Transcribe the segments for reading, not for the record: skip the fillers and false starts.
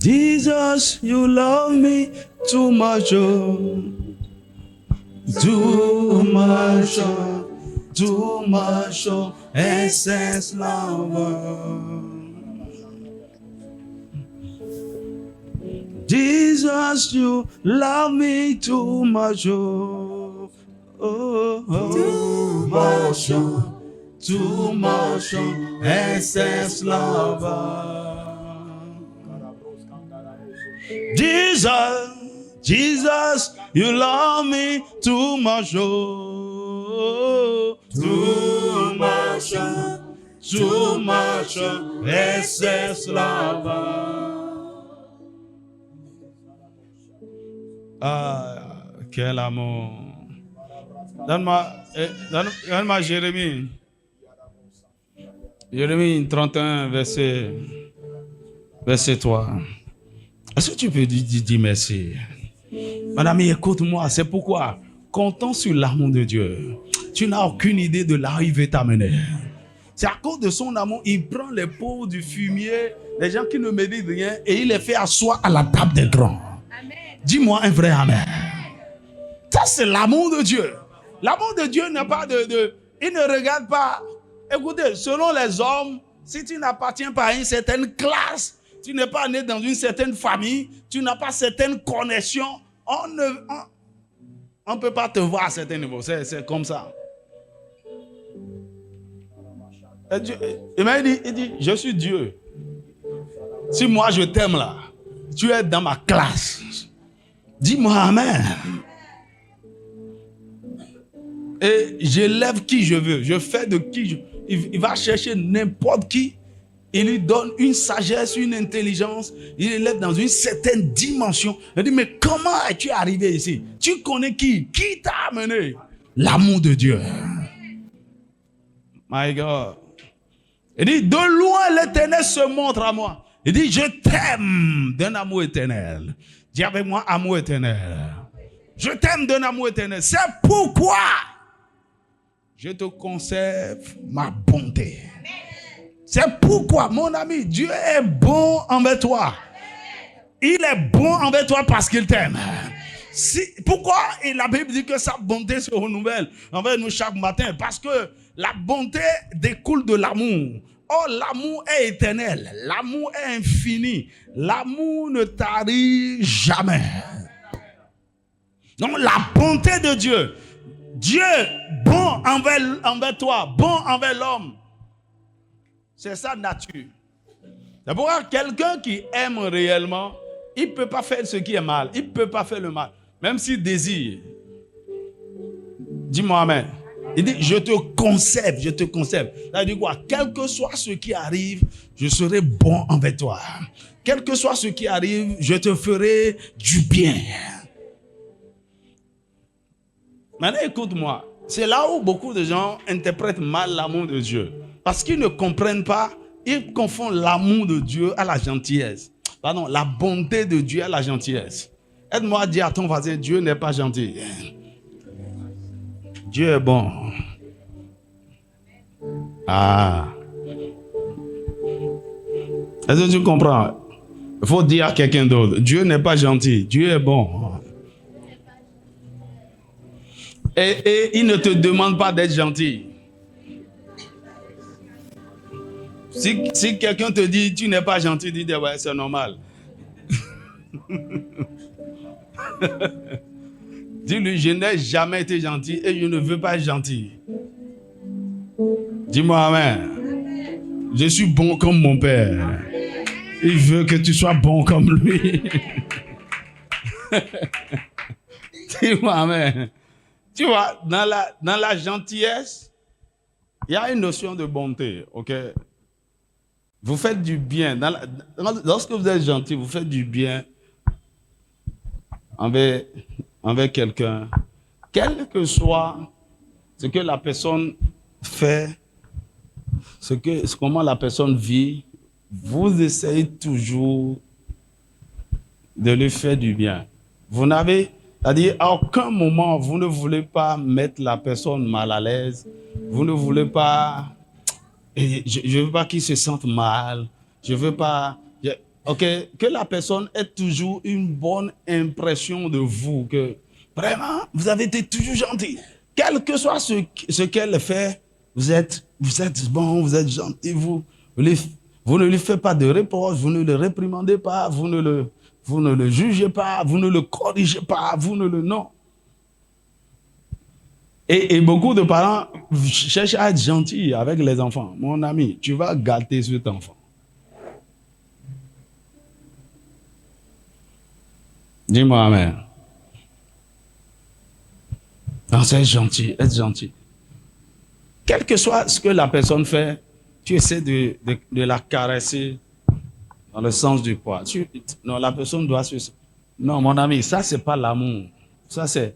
Jesus, you love me too much, oh. Too much, oh. Too much, oh. Excess love, oh. Jesus, you love me too much, oh. Oh, oh. Too much, oh. Too much, oh. Excess love, oh. Jesus, you love me too much, oh. Too much, oh. Too much, oh. Excess love, oh. Ah, quel amour. Donne-moi Jérémie. Jérémie 31, verset 3. Est-ce que tu peux dire merci? Madame, écoute-moi, c'est pourquoi, comptant sur l'amour de Dieu, tu n'as aucune idée de là où il veut t'amener. C'est à cause de son amour, il prend les pauvres du fumier, les gens qui ne méritent rien, et il les fait asseoir à la table des grands. Dis-moi un vrai amen. Ça, c'est l'amour de Dieu. L'amour de Dieu n'a pas il ne regarde pas. Écoutez, selon les hommes, si tu n'appartiens pas à une certaine classe, tu n'es pas né dans une certaine famille, tu n'as pas certaines connexions, on ne peut pas te voir à certains niveaux. C'est comme ça. Il dit, je suis Dieu. Si moi je t'aime là, tu es dans ma classe. Dis-moi amen. Et j'élève qui je veux. Je fais de qui je veux. Il va chercher n'importe qui. Il lui donne une sagesse, une intelligence. Il élève dans une certaine dimension. Il dit, mais comment es-tu arrivé ici? Tu connais qui? Qui t'a amené? L'amour de Dieu. My God. Il dit, de loin l'Éternel se montre à moi. Il dit, je t'aime d'un amour éternel. Dis avec moi, amour éternel. Je t'aime d'un amour éternel. C'est pourquoi je te conserve ma bonté. C'est pourquoi, mon ami, Dieu est bon envers toi. Il est bon envers toi parce qu'il t'aime. Pourquoi la Bible dit que sa bonté se renouvelle envers nous chaque matin? Parce que la bonté découle de l'amour. Oh, l'amour est éternel. L'amour est infini. L'amour ne tarit jamais. Donc, la bonté de Dieu. Dieu, bon envers toi, bon envers l'homme. C'est sa nature. C'est pourquoi quelqu'un qui aime réellement, il ne peut pas faire ce qui est mal. Il ne peut pas faire le mal. Même s'il désire. Dis-moi amen. Il dit, je te conserve, je te conserve. Ça veut dire quoi? Quel que soit ce qui arrive, je serai bon envers toi. Quel que soit ce qui arrive, je te ferai du bien. Maintenant, écoute-moi. C'est là où beaucoup de gens interprètent mal l'amour de Dieu. Parce qu'ils ne comprennent pas, ils confondent l'amour de Dieu à la gentillesse. Pardon, la bonté de Dieu à la gentillesse. Aide-moi à dire à ton voisin, Dieu n'est pas gentil. Dieu est bon. Ah. Est-ce que tu comprends? Il faut dire à quelqu'un d'autre, Dieu n'est pas gentil, Dieu est bon. Et il ne te demande pas d'être gentil. Si quelqu'un te dit, tu n'es pas gentil, dis, ouais, c'est normal. Dis-lui, je n'ai jamais été gentil et je ne veux pas être gentil. Dis-moi amen. Je suis bon comme mon père. Il veut que tu sois bon comme lui. Dis-moi amen. Tu vois, dans la gentillesse, il y a une notion de bonté, ok? Vous faites du bien. Lorsque vous êtes gentil, vous faites du bien envers quelqu'un. Quel que soit ce que la personne fait, comment la personne vit, vous essayez toujours de lui faire du bien. Vous n'avez, c'est-à-dire à aucun moment, vous ne voulez pas mettre la personne mal à l'aise. Vous ne voulez pas... Je ne veux pas qu'il se sente mal. Je veux pas... Ok, que la personne ait toujours une bonne impression de vous, que vraiment, vous avez été toujours gentil. Quel que soit ce qu'elle fait, vous êtes bon, vous êtes gentil, vous ne lui faites pas de reproches, vous ne le réprimandez pas, vous ne le jugez pas, vous ne le corrigez pas, non. Et beaucoup de parents cherchent à être gentils avec les enfants. Mon ami, tu vas gâter cet enfant. Dis-moi amen. Non, c'est être gentil. Quel que soit ce que la personne fait, tu essaies de la caresser dans le sens du poids. Non, la personne doit se... Non, mon ami, ça, c'est pas l'amour. Ça, c'est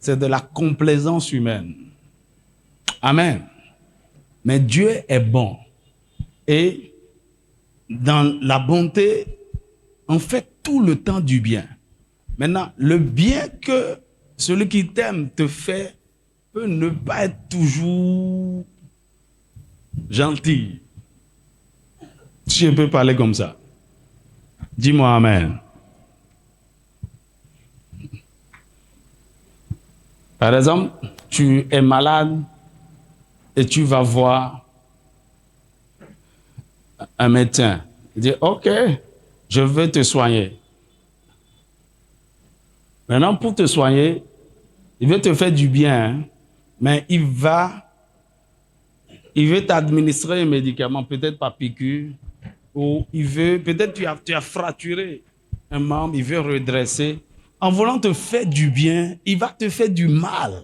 de la complaisance humaine. Amen. Mais Dieu est bon. Et dans la bonté, on fait tout le temps du bien. Maintenant, le bien que celui qui t'aime te fait peut ne pas être toujours gentil. Si je peux parler comme ça. Dis-moi amen. Par exemple, tu es malade et tu vas voir un médecin. Il dit, OK, je vais te soigner. Maintenant, pour te soigner, il veut te faire du bien, hein, mais il veut t'administrer un médicament, peut-être par piqûre, ou peut-être tu as fracturé un membre, il veut redresser. En voulant te faire du bien, il va te faire du mal.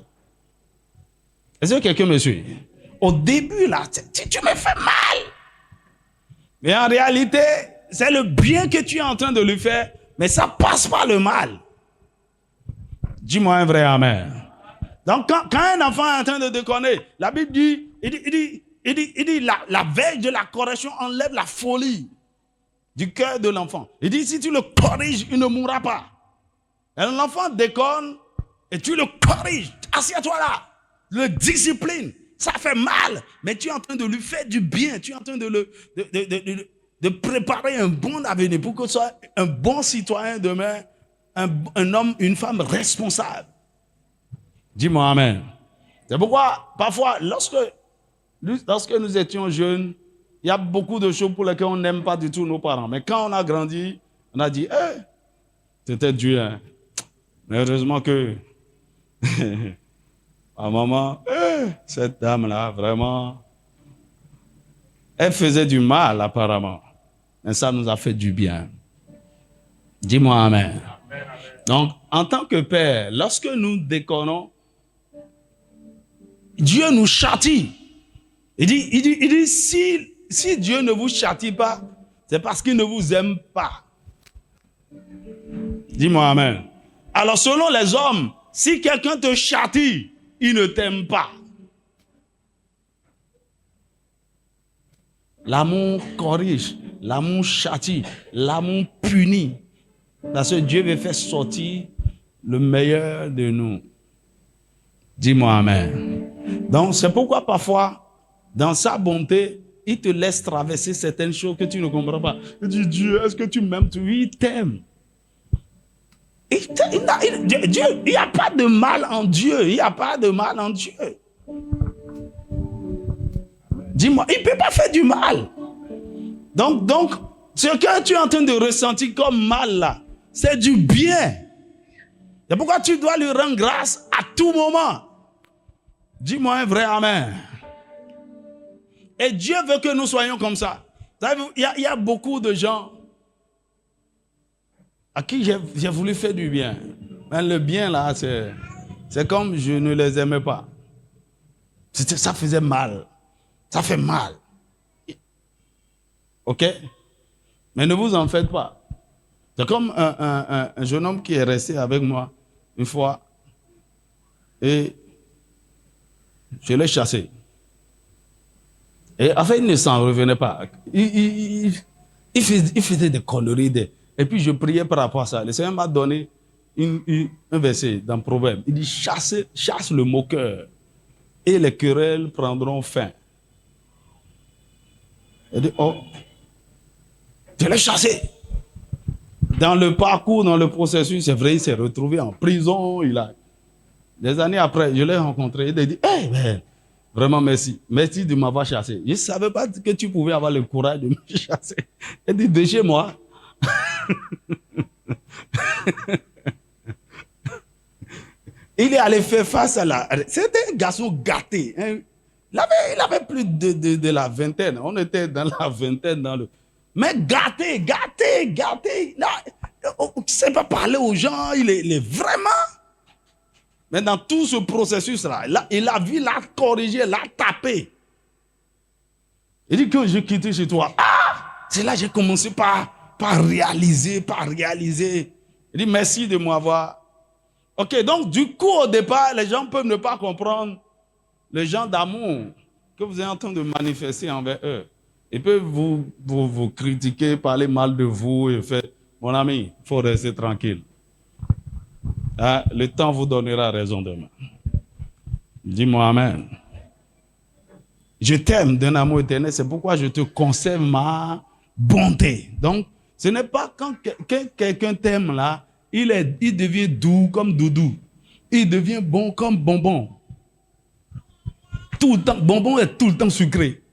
Est-ce que quelqu'un me suit? Au début, là, tu me fais mal. Mais en réalité, c'est le bien que tu es en train de lui faire, mais ça passe par le mal. Dis-moi un vrai amen. Donc, quand un enfant est en train de déconner, la Bible dit, il dit la veille de la correction enlève la folie du cœur de l'enfant. Il dit, si tu le corriges, il ne mourra pas. Et l'enfant déconne et tu le corriges. Assieds-toi là. Le discipline. Ça fait mal, mais tu es en train de lui faire du bien. Tu es en train de préparer un bon avenir pour que ce soit un bon citoyen demain, un homme, une femme responsable. Dis-moi amen. C'est pourquoi, parfois, lorsque nous étions jeunes, il y a beaucoup de choses pour lesquelles on n'aime pas du tout nos parents. Mais quand on a grandi, on a dit, c'était Dieu. Hein. Mais heureusement que ma maman, cette dame-là, vraiment, elle faisait du mal apparemment. Mais ça nous a fait du bien. Dis-moi amen. Amen. Donc, en tant que père, lorsque nous déconnons, Dieu nous châtie. Il dit si Dieu ne vous châtie pas, c'est parce qu'il ne vous aime pas. Dis-moi amen. Alors, selon les hommes, si quelqu'un te châtie, il ne t'aime pas. L'amour corrige, l'amour châtie, l'amour punit. Parce que Dieu veut faire sortir le meilleur de nous. Dis-moi amen. Donc, c'est pourquoi parfois, dans sa bonté, il te laisse traverser certaines choses que tu ne comprends pas. Il dit, Dieu, est-ce que tu m'aimes? Oui, il t'aime. Dieu, il n'y a pas de mal en Dieu. Il n'y a pas de mal en Dieu. Dis-moi, il ne peut pas faire du mal. Donc, ce que tu es en train de ressentir comme mal là, c'est du bien. C'est pourquoi tu dois lui rendre grâce à tout moment. Dis-moi un vrai amen. Et Dieu veut que nous soyons comme ça. Il y a beaucoup de gens à qui j'ai voulu faire du bien. Mais le bien là, c'est comme je ne les aimais pas. Ça faisait mal. Ça fait mal. OK? Mais ne vous en faites pas. C'est comme un jeune homme qui est resté avec moi une fois et je l'ai chassé. Et en fait, il ne s'en revenait pas. Il faisait des conneries. Et puis, je priais par rapport à ça. Le Seigneur m'a donné un verset dans Proverbe. Il dit, chasse le moqueur et les querelles prendront fin. Il dit, oh, je l'ai chassé. dans le parcours, dans le processus, c'est vrai, il s'est retrouvé en prison. Des années après, je l'ai rencontré. Il a dit, hey, ben, vraiment merci. Merci de m'avoir chassé. Je ne savais pas que tu pouvais avoir le courage de me chasser. Il dit, de chez moi. Il est allé faire face à la... C'était un garçon gâté. Hein. Il avait plus de la vingtaine. On était dans la vingtaine. Mais gâté. Là, on ne sait pas parler aux gens. Il est vraiment... Mais dans tout ce processus-là, il a vu, l'a corrigé, l'a tapé. Il dit que je quittais chez toi. C'est là que j'ai commencé par réaliser. Il dit merci de m'avoir... Ok, donc du coup, au départ, les gens peuvent ne pas comprendre le genre d'amour que vous êtes en train de manifester envers eux. Ils peuvent vous critiquer, parler mal de vous et faire, mon ami, il faut rester tranquille. Ah, le temps vous donnera raison demain. Dis-moi amen. Je t'aime d'un amour éternel, c'est pourquoi je te conserve ma bonté. Donc, ce n'est pas quand quelqu'un t'aime là, il devient doux comme doudou. Il devient bon comme bonbon. Tout le temps, bonbon est tout le temps sucré.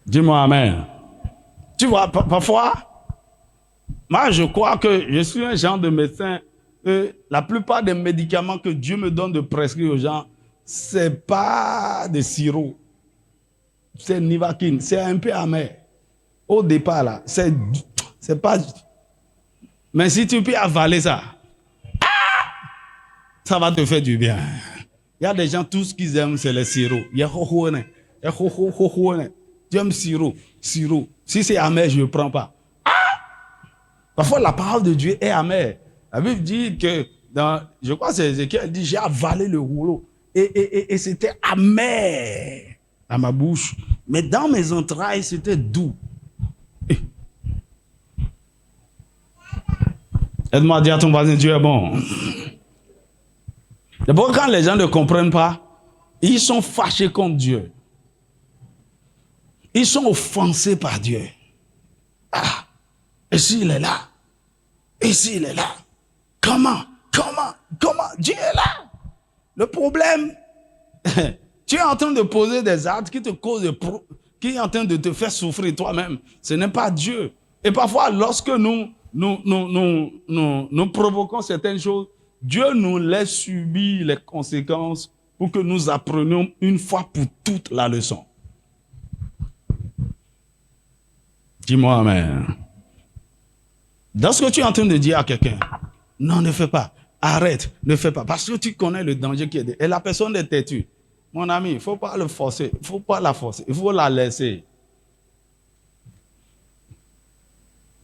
Dis-moi amen. Tu vois, parfois, moi je crois que je suis un genre de médecin. La plupart des médicaments que Dieu me donne de prescrire aux gens, c'est pas des sirops. C'est Nivaquine. C'est un peu amer. Au départ, là, c'est pas... Mais si tu peux avaler ça, ça va te faire du bien. Il y a des gens, tout ce qu'ils aiment, c'est les sirops. Il y a tu aimes sirop. Si c'est amer, je ne prends pas. Parfois, la parole de Dieu est amère. La Bible dit que, je crois que c'est Ézéchiel, dit, j'ai avalé le rouleau. Et c'était amer à ma bouche. Mais dans mes entrailles, c'était doux. Aide-moi à dire à ton voisin, Dieu est bon. D'abord, quand les gens ne comprennent pas, ils sont fâchés contre Dieu. Ils sont offensés par Dieu. Et s'il est là? Comment? Dieu est là. Le problème, tu es en train de poser des actes qui te causent qui est en train de te faire souffrir toi-même. Ce n'est pas Dieu. Et parfois, lorsque nous provoquons certaines choses, Dieu nous laisse subir les conséquences pour que nous apprenions une fois pour toutes la leçon. Dis-moi amen. Dans ce que tu es en train de dire à quelqu'un, non, ne fais pas, arrête, ne fais pas, parce que tu connais le danger qui est et la personne est têtue. Mon ami, il ne faut pas le forcer, il ne faut pas la forcer, il faut la laisser.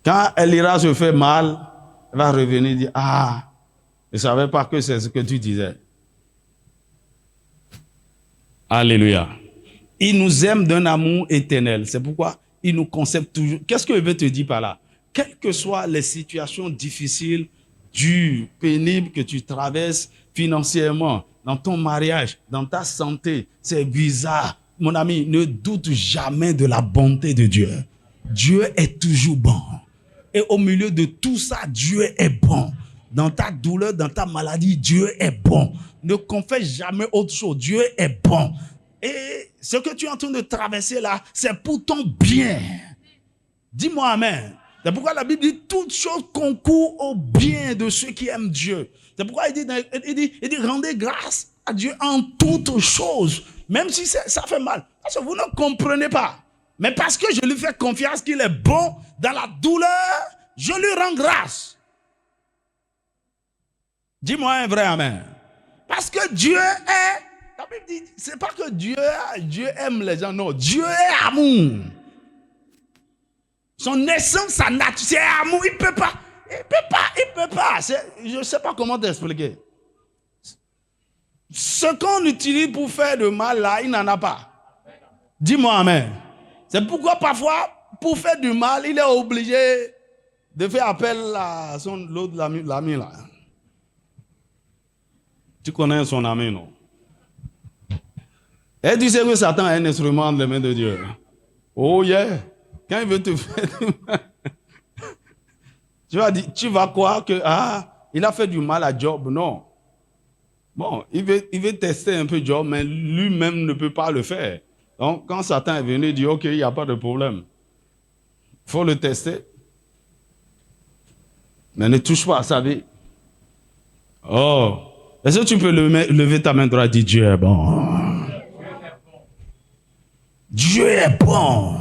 Quand elle ira se faire mal, elle va revenir et dire, je ne savais pas que c'est ce que tu disais. Alléluia. Il nous aime d'un amour éternel. C'est pourquoi il nous conserve toujours. Qu'est-ce que je veux te dire par là? Quelles que soient les situations difficiles, dures, pénibles que tu traverses financièrement, dans ton mariage, dans ta santé, c'est bizarre. Mon ami, ne doute jamais de la bonté de Dieu. Dieu est toujours bon. Et au milieu de tout ça, Dieu est bon. Dans ta douleur, dans ta maladie, Dieu est bon. Ne confesse jamais autre chose. Dieu est bon. Et ce que tu es en train de traverser là, c'est pour ton bien. Dis-moi amen. C'est pourquoi la Bible dit toutes choses concourent au bien de ceux qui aiment Dieu. C'est pourquoi il dit rendez grâce à Dieu en toutes choses. Même si ça fait mal. Parce que vous ne comprenez pas. Mais parce que je lui fais confiance qu'il est bon dans la douleur, je lui rends grâce. Dis-moi un vrai amen. Parce que Dieu est... La Bible dit, c'est pas que Dieu aime les gens, non. Dieu est amour. Son essence, sa nature, c'est amour. Il peut pas. Je ne sais pas comment t'expliquer. Ce qu'on utilise pour faire de mal, là, il n'en a pas. Dis-moi amen. C'est pourquoi parfois, pour faire du mal, il est obligé de faire appel à l'autre l'ami là. Tu connais son ami, non? Et tu sais que Satan est un instrument de les mains de Dieu. Oh yeah. Quand il veut te faire du mal, tu vas croire que, il a fait du mal à Job. Non. Bon, il veut tester un peu Job, mais lui-même ne peut pas le faire. Donc, quand Satan est venu, il dit, OK, il n'y a pas de problème. Il faut le tester. Mais ne touche pas à sa vie. Oh, est-ce que tu peux lever ta main droite et dire, Dieu est bon. Dieu est bon.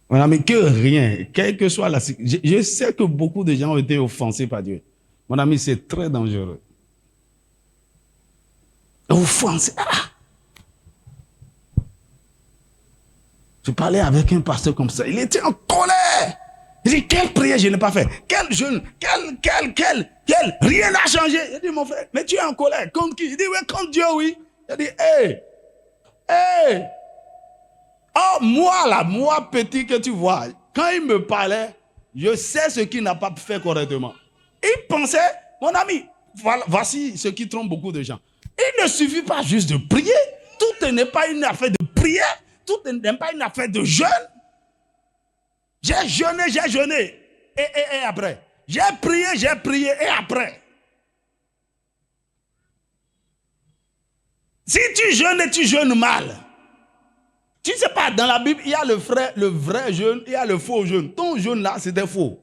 Voilà, mais que rien, quelle que soit la situation. Je sais que beaucoup de gens ont été offensés par Dieu. Mon ami, c'est très dangereux. Offensé. Je parlais avec un pasteur comme ça. Il était en colère. Il dit, quelle prière je n'ai pas fait? Quel jeûne? Quel? Rien n'a changé. Il dit, mon frère, mais tu es en colère. Contre qui? Il dit, oui, contre Dieu, oui. Il dit, hey. Oh, moi petit que tu vois, quand il me parlait, je sais ce qu'il n'a pas fait correctement. Il pensait, mon ami, voici ce qui trompe beaucoup de gens. Il ne suffit pas juste de prier. Tout n'est pas une affaire de prière. Tout n'est pas une affaire de jeûne. J'ai jeûné. Et après. J'ai prié, et après. Si tu jeûnes et tu jeûnes mal, tu ne sais pas, dans la Bible, il y a le vrai jeûne, il y a le faux jeûne. Ton jeûne là, c'était faux.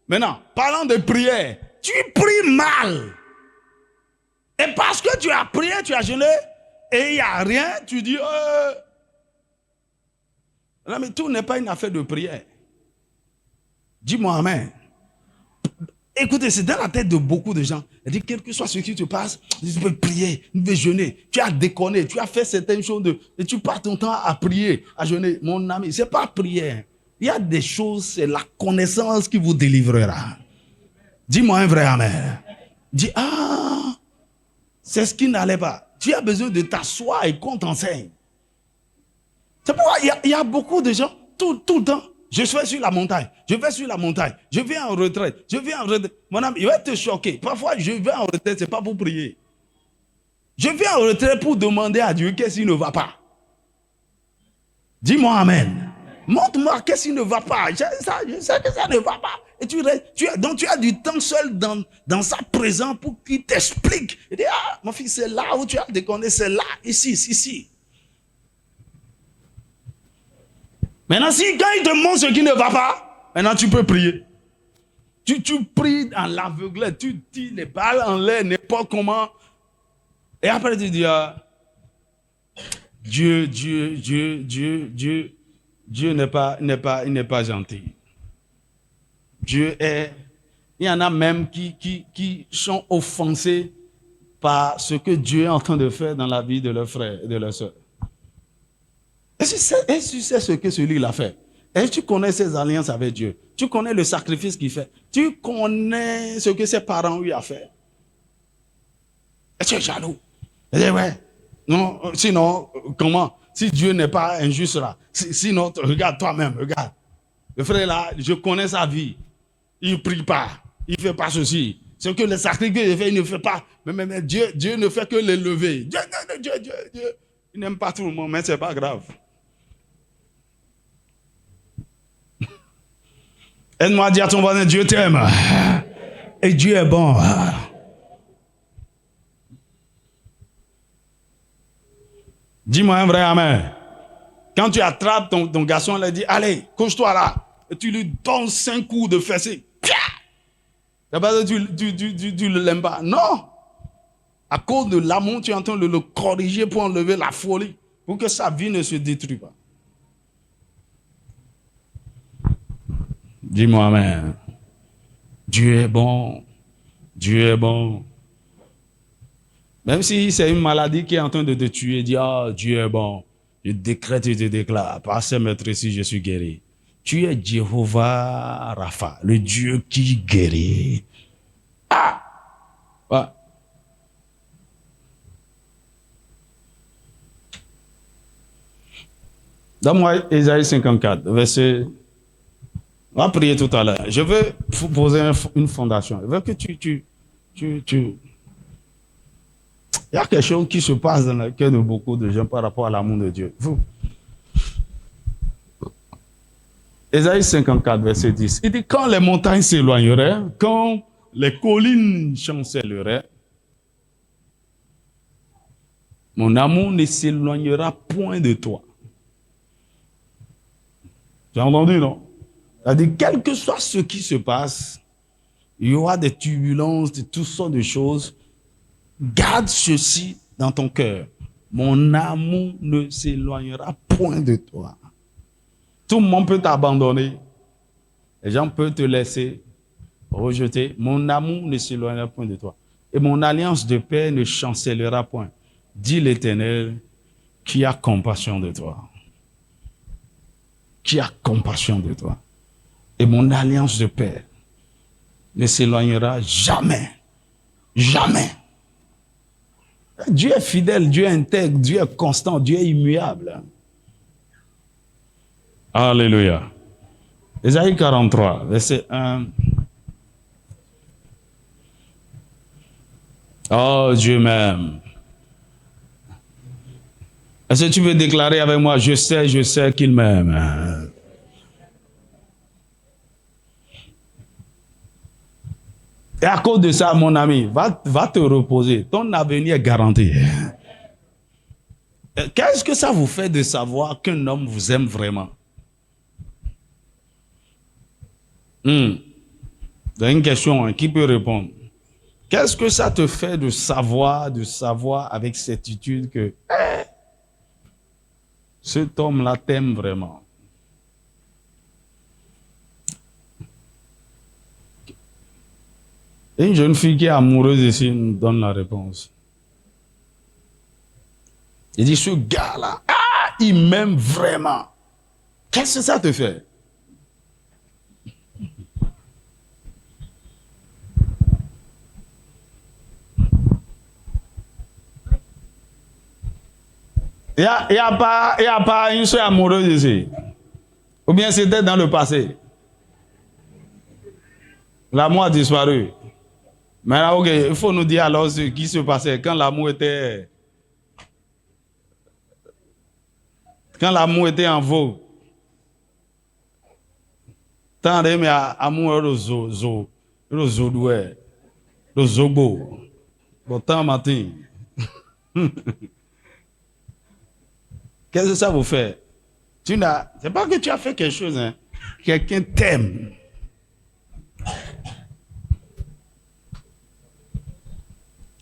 Maintenant, parlant de prière, tu pries mal. Et parce que tu as prié, tu as jeûné, et il n'y a rien, tu dis, non, mais tout n'est pas une affaire de prière. Dis-moi amen. Écoutez, c'est dans la tête de beaucoup de gens. Elle dit, quel que soit ce qui te passe, tu peux prier, tu peux jeûner. Tu as déconné, tu as fait certaines choses et tu passes ton temps à prier, à jeûner. Mon ami, ce n'est pas prière. Il y a des choses, c'est la connaissance qui vous délivrera. Dis-moi un vrai amen. Dis, c'est ce qui n'allait pas. Tu as besoin de t'asseoir et qu'on t'enseigne. C'est pourquoi il y a beaucoup de gens, tout le temps, je vais sur la montagne, je vais en retraite, Mon ami, il va te choquer. Parfois, je vais en retraite, ce n'est pas pour prier. Je vais en retraite pour demander à Dieu qu'est-ce qui ne va pas. Dis-moi amen. Montre-moi qu'est-ce qui ne va pas. Je sais que ça ne va pas. Et donc tu as du temps seul dans sa présence pour qu'il t'explique. Il dit, mon fils, c'est là où tu as déconné, c'est là, ici. Maintenant, quand il te montre ce qui ne va pas, maintenant tu peux prier. Tu pries en l'aveuglette, tu tires les balles en l'air, n'importe comment. Et après tu dis, Dieu n'est pas gentil. Dieu est... Il y en a même qui sont offensés par ce que Dieu est en train de faire dans la vie de leurs frères et de leurs sœurs. Est-ce que tu sais ce que celui-là fait? Est-ce que tu connais ses alliances avec Dieu? Tu connais le sacrifice qu'il fait? Tu connais ce que ses parents lui ont fait? Est-ce que tu es jaloux? Ouais. Non, sinon, comment? Si Dieu n'est pas injuste là, sinon, regarde toi-même, regarde. Le frère là, je connais sa vie. Il ne prie pas. Il ne fait pas ceci. Ce que le sacrifice qu'il fait, il ne fait pas. Mais Dieu ne fait que l'élever. Dieu. Il n'aime pas tout le monde, mais ce n'est pas grave. Aide-moi à dire à ton voisin, Dieu t'aime. Et Dieu est bon. Dis-moi un vrai amen. Quand tu attrapes ton garçon, il dit, allez, couche-toi là. Et tu lui donnes 5 coups de fessée. C'est pas que tu ne l'aimes pas. Non. À cause de l'amour, tu es en train de le corriger pour enlever la folie. Pour que sa vie ne se détruise pas. Dis-moi amen. Dieu est bon. Dieu est bon. Même si c'est une maladie qui est en train de te tuer, dis, Dieu est bon. Je décrète et te déclare, par ce maître-ci, je suis guéri. Tu es Jéhovah Rapha, le Dieu qui guérit. Ouais. Donne-moi Ésaïe 54, verset... On va prier tout à l'heure. Je veux poser une fondation. Je veux que tu... Il y a quelque chose qui se passe dans le cœur de beaucoup de gens par rapport à l'amour de Dieu. Ésaïe 54, verset 10. Il dit, quand les montagnes s'éloigneraient, quand les collines chancelleraient, mon amour ne s'éloignera point de toi. Tu as entendu, non? C'est-à-dire, quel que soit ce qui se passe, il y aura des turbulences, de toutes sortes de choses. Garde ceci dans ton cœur. Mon amour ne s'éloignera point de toi. Tout le monde peut t'abandonner. Les gens peuvent te laisser, rejeter. Mon amour ne s'éloignera point de toi. Et mon alliance de paix ne chancellera point. Dit l'Éternel, qui a compassion de toi. Qui a compassion de toi. Et mon alliance de paix ne s'éloignera jamais. Jamais. Dieu est fidèle, Dieu est intègre, Dieu est constant, Dieu est immuable. Alléluia. Ésaïe 43, verset 1. Oh, Dieu m'aime. Est-ce que tu veux déclarer avec moi, je sais qu'il m'aime. Et à cause de ça, mon ami, va te reposer. Ton avenir est garanti. Qu'est-ce que ça vous fait de savoir qu'un homme vous aime vraiment? C'est une question, hein, qui peut répondre? Qu'est-ce que ça te fait de savoir avec certitude que cet homme-là t'aime vraiment? Et une jeune fille qui est amoureuse ici nous donne la réponse. Il dit, ce gars-là, il m'aime vraiment. Qu'est-ce que ça te fait? Il n'y a pas une seule amoureuse ici. Ou bien c'était dans le passé. L'amour a disparu. Mais là, ok, il faut nous dire alors ce qui se passait quand l'amour était en vogue. Tant de mais amour le zodoué, le zobo. Bon temps matin. Qu'est-ce que ça vous fait? C'est pas que tu as fait quelque chose, hein. Quelqu'un t'aime.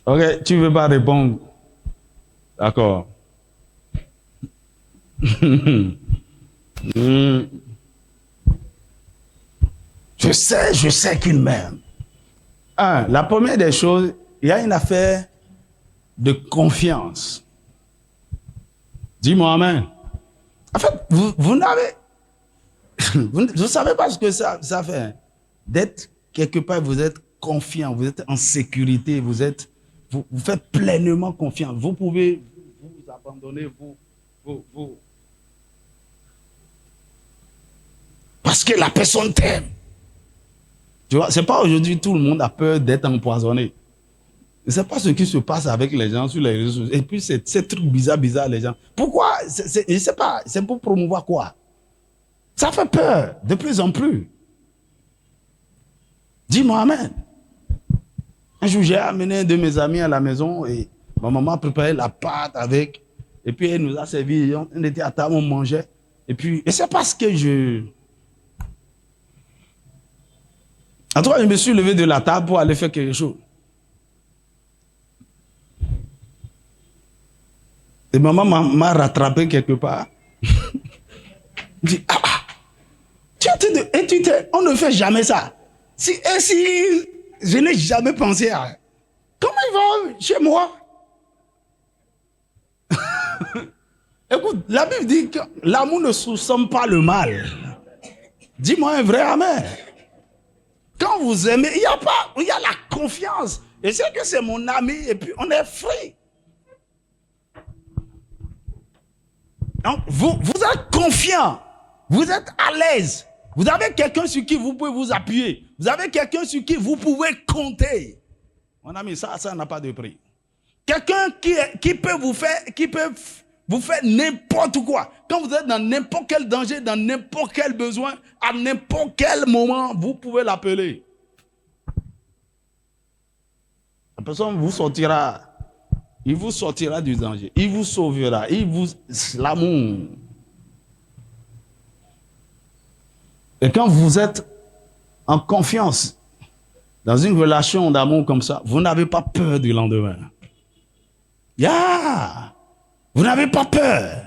Ok, tu ne veux pas répondre. D'accord. Je sais qu'il m'aime. La première des choses, il y a une affaire de confiance. Dis-moi amen. En fait, vous n'avez... vous ne savez pas ce que ça fait. Hein? D'être quelque part, vous êtes confiant, vous êtes en sécurité, vous faites pleinement confiance. Vous pouvez vous abandonner, vous. Parce que la personne t'aime. Tu vois, c'est pas aujourd'hui tout le monde a peur d'être empoisonné. C'est pas ce qui se passe avec les gens sur les réseaux sociaux. Et puis, c'est trucs bizarres, les gens. Pourquoi? Je ne sais pas. C'est pour promouvoir quoi? Ça fait peur, de plus en plus. Dis-moi amen. Un jour, j'ai amené un de mes amis à la maison et ma maman a préparé la pâte avec. Et puis, elle nous a servi. On était à table, on mangeait. Et puis, et c'est parce que en tout cas, je me suis levé de la table pour aller faire quelque chose. Et maman m'a rattrapé quelque part. Je dis, on ne fait jamais ça. Si je n'ai jamais pensé à... Comment il va chez moi? Écoute, la Bible dit que l'amour ne sous-somme pas le mal. Dis-moi un vrai amen. Quand vous aimez, il y a la confiance. Et c'est que c'est mon ami et puis on est free. Donc, vous êtes confiant. Vous êtes à l'aise. Vous avez quelqu'un sur qui vous pouvez vous appuyer. Vous avez quelqu'un sur qui vous pouvez compter. Mon ami, ça n'a pas de prix. Quelqu'un qui peut Vous faites n'importe quoi. Quand vous êtes dans n'importe quel danger, dans n'importe quel besoin, à n'importe quel moment, vous pouvez l'appeler. La personne vous sortira. Il vous sortira du danger. Il vous sauvera. L'amour. Et quand vous êtes en confiance dans une relation d'amour comme ça, vous n'avez pas peur du lendemain. Vous n'avez pas peur.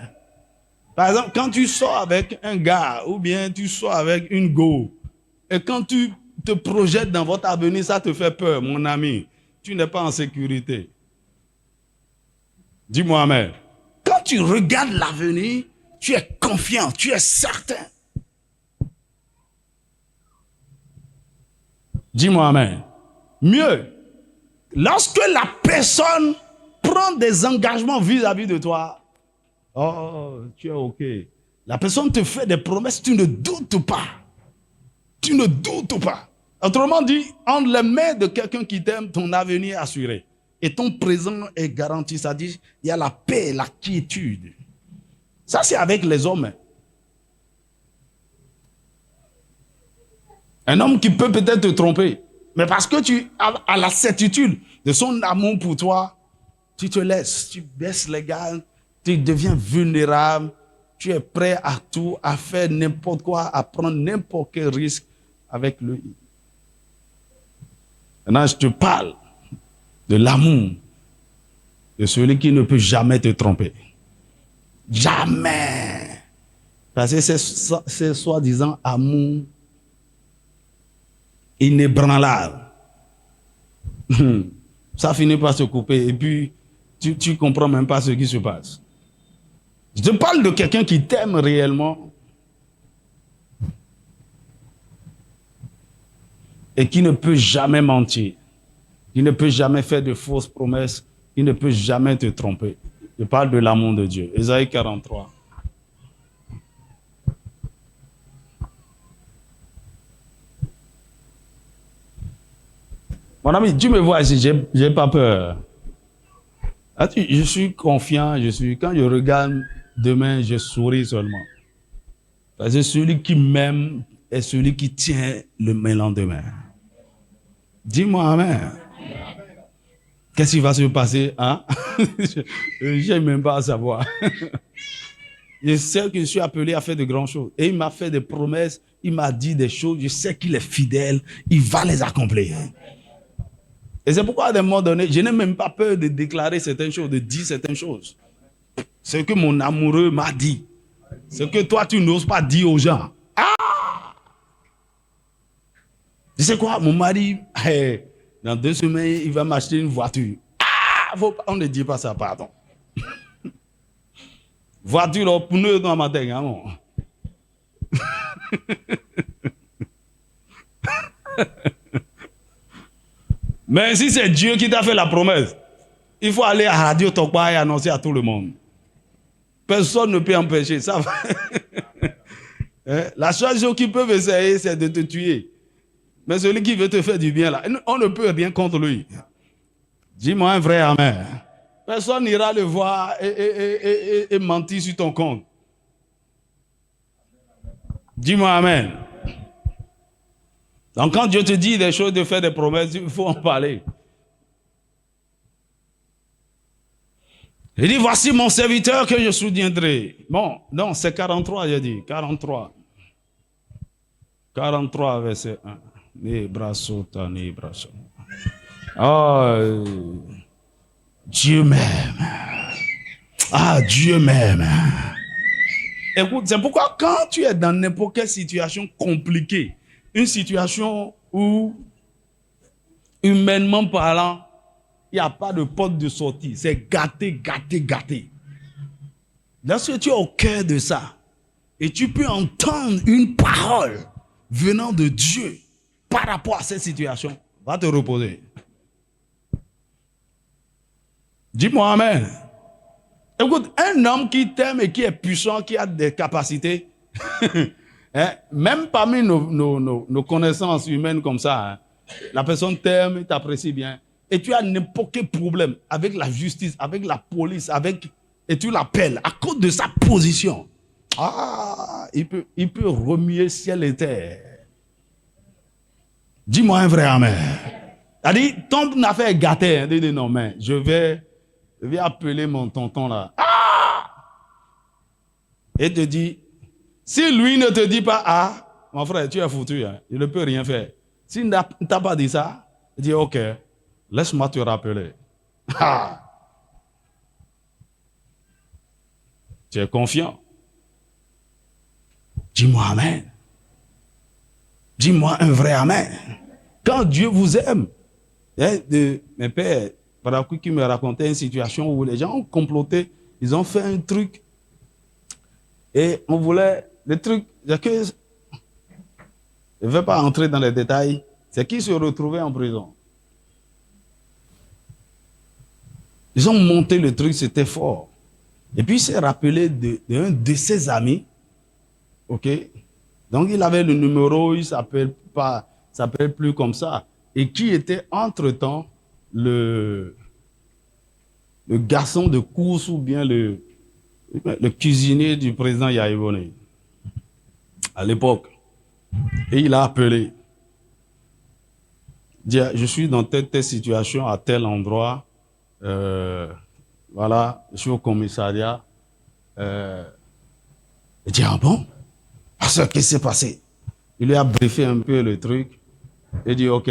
Par exemple, quand tu sors avec un gars ou bien tu sors avec une go, et quand tu te projettes dans votre avenir, ça te fait peur, mon ami. Tu n'es pas en sécurité. Dis-moi amen. Quand tu regardes l'avenir, tu es confiant, tu es certain. Dis-moi amen. Mieux, lorsque la personne prend des engagements vis-à-vis de toi, oh, tu es OK. La personne te fait des promesses, tu ne doutes pas. Tu ne doutes pas. Autrement dit, entre les mains de quelqu'un qui t'aime, ton avenir est assuré. Et ton présent est garanti. C'est-à-dire, il y a la paix, la quiétude. Ça, c'est avec les hommes. Un homme qui peut peut-être te tromper. Mais parce que tu as la certitude de son amour pour toi, tu te laisses, tu baisses les gardes, tu deviens vulnérable, tu es prêt à tout, à faire n'importe quoi, à prendre n'importe quel risque avec lui. Maintenant, je te parle de l'amour de celui qui ne peut jamais te tromper. Jamais. Parce que c'est soi-disant amour inébranlable. Ça finit par se couper et puis tu comprends même pas ce qui se passe. Je te parle de quelqu'un qui t'aime réellement et qui ne peut jamais mentir, qui ne peut jamais faire de fausses promesses, qui ne peut jamais te tromper. Je parle de l'amour de Dieu. Ésaïe 43. Mon ami, tu me vois ici, j'ai pas peur. Je suis confiant, quand je regarde demain, je souris seulement. Parce que celui qui m'aime est celui qui tient le lendemain. Dis-moi amen. Qu'est-ce qui va se passer, hein? Je n'ai même pas à savoir. Je sais que je suis appelé à faire de grandes choses. Et il m'a fait des promesses, il m'a dit des choses, je sais qu'il est fidèle, il va les accomplir. Et c'est pourquoi, à un moment donné, je n'ai même pas peur de déclarer certaines choses, de dire certaines choses. Ce que mon amoureux m'a dit. Ce que toi, tu n'oses pas dire aux gens. Ah! Tu sais quoi, mon mari, dans 2 semaines, il va m'acheter une voiture. Ah! On ne dit pas ça, pardon. Voiture, au pneu dans ma tête. Hein, mais si c'est Dieu qui t'a fait la promesse, il faut aller à Radio Tokpa et annoncer à tout le monde. Personne ne peut empêcher ça. La seule chose qu'ils peuvent essayer, c'est de te tuer. Mais celui qui veut te faire du bien, là, on ne peut rien contre lui. Dis-moi un vrai amen. Personne n'ira le voir et mentir sur ton compte. Dis-moi amen. Donc quand Dieu te dit des choses, de faire des promesses, il faut en parler. Il dit, voici mon serviteur que je soutiendrai. Bon, non, c'est 43, j'ai dit. 43. 43, verset 1. Oh, Dieu m'aime. Ah, Dieu m'aime. Écoute, c'est pourquoi quand tu es dans n'importe quelle situation compliquée, une situation où, humainement parlant, il n'y a pas de porte de sortie. C'est gâté, gâté, gâté. Lorsque tu es au cœur de ça, et tu peux entendre une parole venant de Dieu par rapport à cette situation, va te reposer. Dis-moi amen. Écoute, un homme qui t'aime et qui est puissant, qui a des capacités, hein, même parmi nos connaissances humaines comme ça, hein, la personne t'aime, t'apprécie bien, et tu as n'importe quel problème avec la justice, avec la police, avec et tu l'appelles à cause de sa position. Il peut remuer ciel et terre. Dis-moi un vrai amen. C'est-à-dire, ton affaire est gâtée. Dis non, mais je vais appeler mon tonton là. Et te dit, si lui ne te dit pas, mon frère, tu es foutu, hein, il ne peut rien faire. S'il ne t'a pas dit ça, il dit, ok, laisse-moi te rappeler. Tu es confiant. Dis-moi amen. Dis-moi un vrai amen. Quand Dieu vous aime, mes pères, qui me racontait une situation où les gens ont comploté, ils ont fait un truc et on voulait, le truc, je ne vais pas entrer dans les détails, c'est qu'ils se retrouvaient en prison. Ils ont monté le truc, c'était fort. Et puis il s'est rappelé d'un de ses amis, ok? Donc il avait le numéro, il s'appelle plus comme ça, et qui était entre-temps le garçon de course ou bien le cuisinier du président Yaïbone à l'époque. Et il a appelé. Il dit, je suis dans telle situation à tel endroit. Voilà, je suis au commissariat. Il dit, ah bon? Parce qu'est-ce qui s'est passé? Il lui a briefé un peu le truc. Il dit, ok.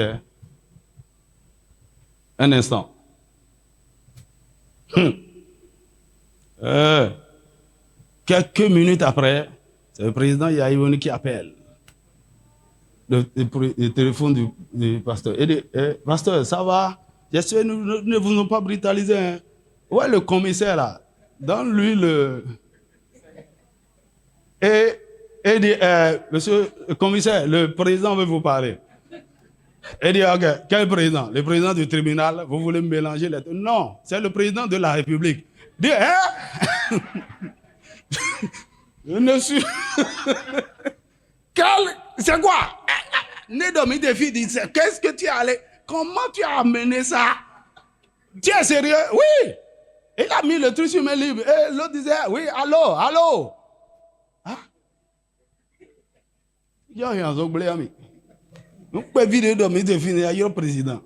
Un instant. Quelques minutes après, c'est le président Yaïboni qui appelle le téléphone du pasteur. Il dit, pasteur, ça va? J'espère que nous ne vous avons pas brutalisé. Hein? Ouais, le commissaire là, donne-lui le... Et il dit, monsieur le commissaire, le président veut vous parler. Il dit, ok, quel président? Le président du tribunal, vous voulez mélanger les... Non, c'est le président de la République. Il dit, hein? Je ne suis... C'est quoi? Nédomi défi dit, qu'est-ce que tu es allé? Comment tu as amené ça? Tu es sérieux? Oui. Il a mis le truc sur mes livres. Et l'autre disait, oui, allô. Ah? Il y a un oublié, ami. Donc, vidéo de défi, il y a le président.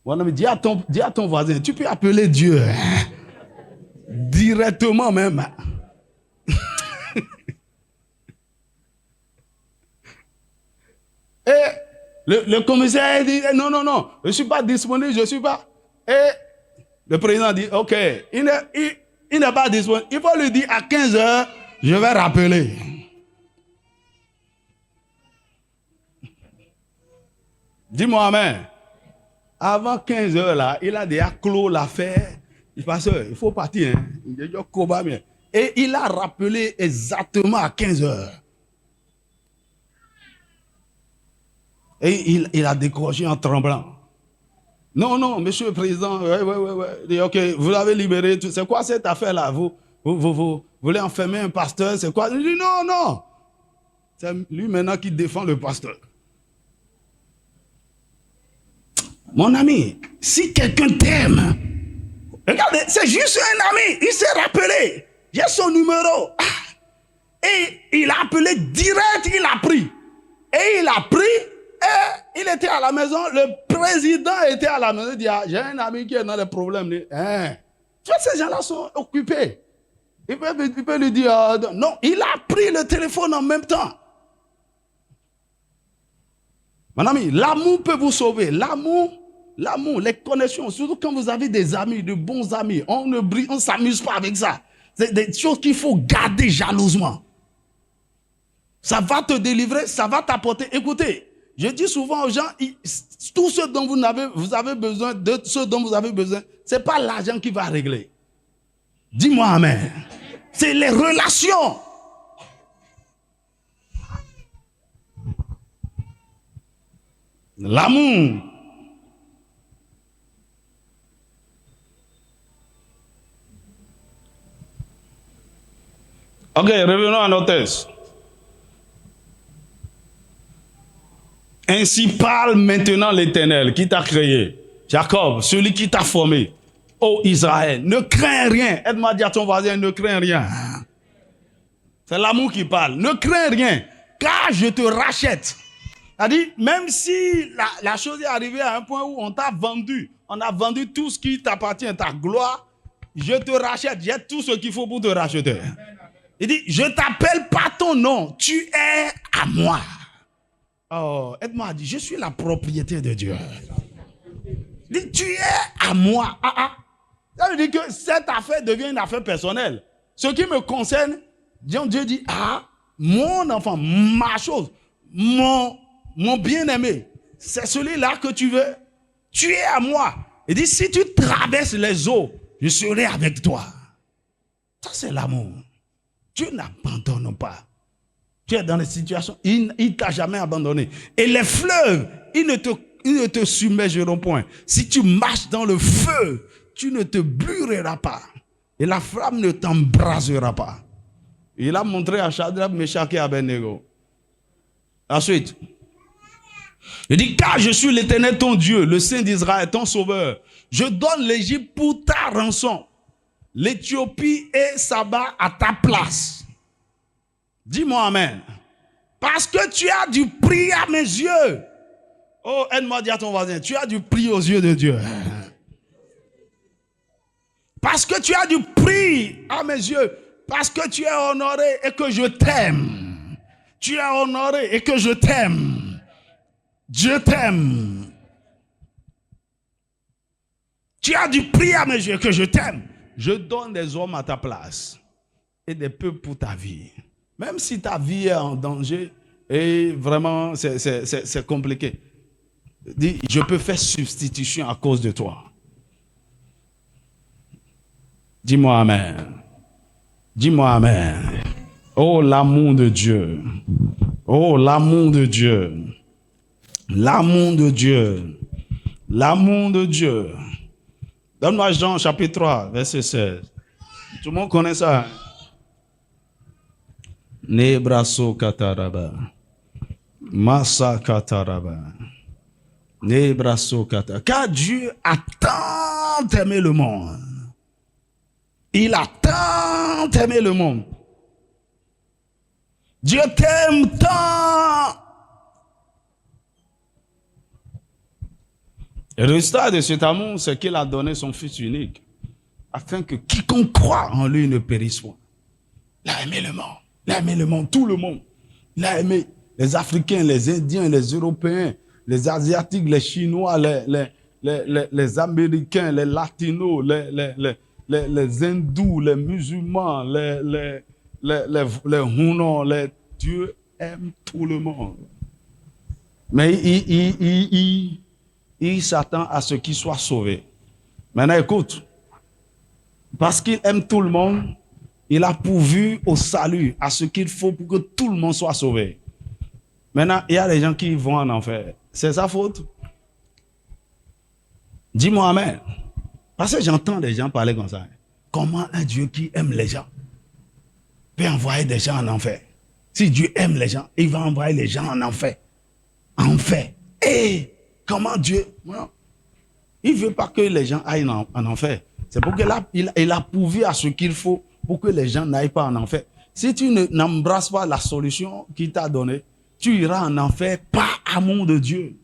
Bon, dis à ton voisin, tu peux appeler Dieu. Hein? Directement même. Et le commissaire dit, non, je ne suis pas disponible, je ne suis pas. Et le président dit, ok, il n'est pas disponible. Il faut lui dire à 15 heures, je vais rappeler. Dis-moi, amen. Avant 15 heures, là, il a déjà clos l'affaire. Il passe, il faut partir. Hein. Et il a rappelé exactement à 15 heures. Et il a décroché en tremblant. Non, monsieur le président, ouais. Ok, vous l'avez libéré. C'est quoi cette affaire-là? Vous voulez enfermer un pasteur? C'est quoi? Il dit non. C'est lui maintenant qui défend le pasteur. Mon ami, si quelqu'un t'aime, regardez, c'est juste un ami. Il s'est rappelé. J'ai son numéro. Et il a appelé direct, il a pris. Et il a pris. Et il était à la maison, le président était à la maison, il dit, j'ai un ami qui est dans les problèmes. Tu vois, ces gens-là sont occupés. Il peut lui dire, non, il a pris le téléphone en même temps. Mon ami, l'amour peut vous sauver. L'amour, les connexions, surtout quand vous avez des amis, de bons amis, on ne s'amuse pas avec ça. C'est des choses qu'il faut garder jalousement. Ça va te délivrer, ça va t'apporter. Écoutez, je dis souvent aux gens, tout ce dont vous avez besoin, de ce dont vous avez besoin, ce n'est pas l'argent qui va régler. Dis-moi amen. C'est les relations. L'amour. Ok, revenons à notre texte. Ainsi parle maintenant l'Éternel qui t'a créé, Jacob, celui qui t'a formé. ô Israël, ne crains rien. Aide-moi à dire à ton voisin, ne crains rien. C'est l'amour qui parle. Ne crains rien, car je te rachète. C'est-à-dire, même si la chose est arrivée à un point où on t'a vendu, on a vendu tout ce qui t'appartient, ta gloire, je te rachète. J'ai tout ce qu'il faut pour te racheter. Il dit, je t'appelle par ton nom, tu es à moi. Oh, aide-moi à dire, je suis la propriété de Dieu. Il dit, tu es à moi. Ça veut dire que cette affaire devient une affaire personnelle. Ce qui me concerne, Dieu dit, mon enfant, ma chose, mon bien-aimé, c'est celui-là que tu veux. Tu es à moi. Il dit, si tu traverses les eaux, je serai avec toi. Ça, c'est l'amour. Dieu n'abandonne pas. Tu es dans des situations, il ne t'a jamais abandonné. Et les fleuves, ils ne te submergeront point. Si tu marches dans le feu, tu ne te brûleras pas. Et la flamme ne t'embrasera pas. Il a montré à Shadrach, Meshach et Abednego. Ensuite, il dit, car je suis l'Éternel ton Dieu, le Saint d'Israël, ton sauveur. Je donne l'Égypte pour ta rançon, l'Éthiopie et Saba à ta place. Dis-moi amen. Parce que tu as du prix à mes yeux. Oh, aide-moi à dire à ton voisin, tu as du prix aux yeux de Dieu. Parce que tu as du prix à mes yeux. Parce que tu es honoré et que je t'aime. Tu es honoré et que je t'aime. Dieu t'aime. Tu as du prix à mes yeux et que je t'aime. Je donne des hommes à ta place et des peuples pour ta vie. Même si ta vie est en danger et vraiment c'est compliqué. Dis, je peux faire substitution à cause de toi. Dis-moi amen. Dis-moi amen. Oh, l'amour de Dieu. Oh, l'amour de Dieu. L'amour de Dieu. L'amour de Dieu. Donne-moi Jean chapitre 3, verset 16. Tout le monde connaît ça. Nebraso kataraba. Masa kataraba. Nebraso kataraba. Car Dieu a tant aimé le monde. Il a tant aimé le monde. Dieu t'aime tant. Le résultat de cet amour, c'est qu'il a donné son Fils unique, afin que quiconque croit en lui ne périsse point. Il a aimé le monde. Il a aimé le monde, tout le monde. Il a aimé les Africains, les Indiens, les Européens, les Asiatiques, les Chinois, les Américains, les Latinos, les Hindous, les musulmans, les Hunos. Dieu aime tout le monde. Mais il s'attend à ce qu'il soit sauvé. Maintenant, écoute. Parce qu'il aime tout le monde, il a pourvu au salut, à ce qu'il faut pour que tout le monde soit sauvé. Maintenant, il y a des gens qui vont en enfer. C'est sa faute? Dis-moi amen. Parce que j'entends des gens parler comme ça. Comment un Dieu qui aime les gens peut envoyer des gens en enfer? Si Dieu aime les gens, il va envoyer les gens en enfer. Enfer. Et comment Dieu... Il ne veut pas que les gens aillent en enfer. C'est pour qu'il a pourvu à ce qu'il faut pour que les gens n'aillent pas en enfer. Si tu n'embrasses pas la solution qu'il t'a donnée, tu iras en enfer par amour de Dieu.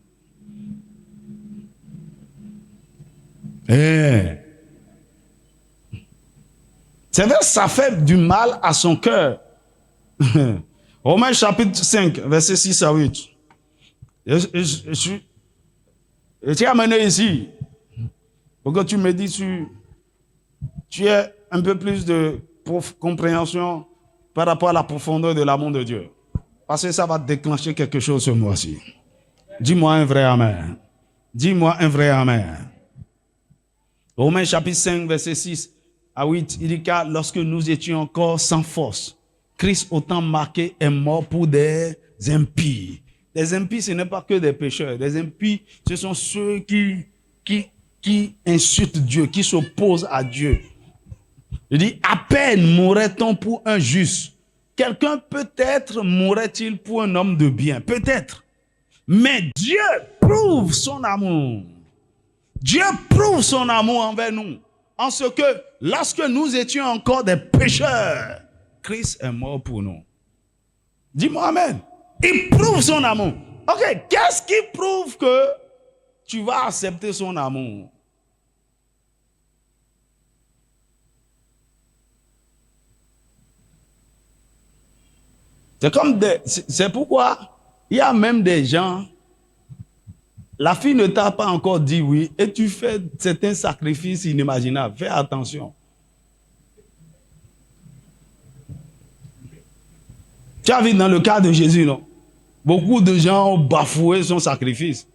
C'est vrai, ça fait du mal à son cœur. Romains chapitre 5, verset 6 à 8. Je t'ai amené ici pour que tu me dises tu aies un peu plus de compréhension par rapport à la profondeur de l'amour de Dieu. Parce que ça va déclencher quelque chose ce mois-ci. Dis-moi un vrai amen. Dis-moi un vrai amen. Romains chapitre 5, verset 6 à 8, il dit car lorsque nous étions encore sans force, Christ autant marqué est mort pour des impies. Les impies, ce n'est pas que des pécheurs. Les impies, ce sont ceux qui insultent Dieu, qui s'opposent à Dieu. Il dit, à peine mourrait-on pour un juste. Quelqu'un peut-être mourrait-il pour un homme de bien. Peut-être. Mais Dieu prouve son amour. Dieu prouve son amour envers nous. en ce que lorsque nous étions encore des pécheurs, Christ est mort pour nous. Dis-moi amen. Il prouve son amour. Ok, qu'est-ce qui prouve que tu vas accepter son amour? C'est pourquoi il y a même des gens, la fille ne t'a pas encore dit oui et tu fais certains sacrifices inimaginables. Fais attention. Tu as vu dans le cas de Jésus, non? Beaucoup de gens ont bafoué son sacrifice.